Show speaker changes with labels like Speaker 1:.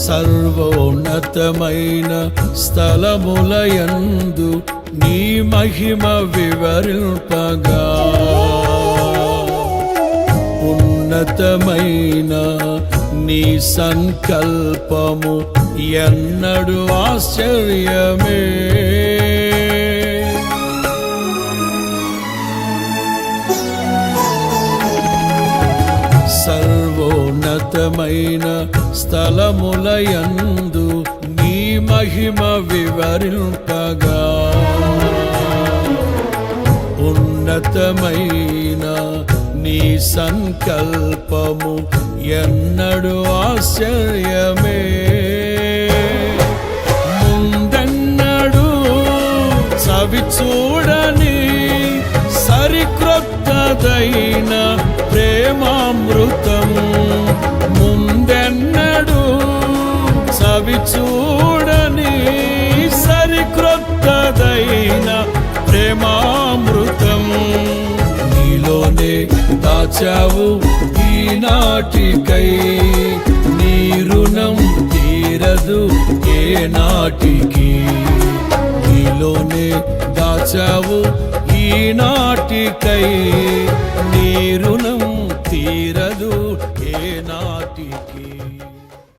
Speaker 1: సర్వోన్నతమైన స్థలములయందు నీ మహిమ వివరింపగా ఉన్నతమైన నీ సంకల్పము ఎన్నడు ఆశ్చర్యమే. సర్వోన్నతమైన స్థలములయందు నీ మహిమ వివరింపగా ఉన్నతమైన నీ సంకల్పము ఎన్నడు ఆశ్చర్యమే. ముందెన్నడు చవి చూడని సరిక్రొత్తదైన ప్రేమామృతం, ముందెన్నడు చవి చూడని సరిక్రొత్తదైన ప్రేమామృతం నీలోనే దాచావు ఈనాటికై. నీ రుణం తీరదు ఏ నాటికి. నీలోనే దాచావు ఈనాటికై నీ రుణం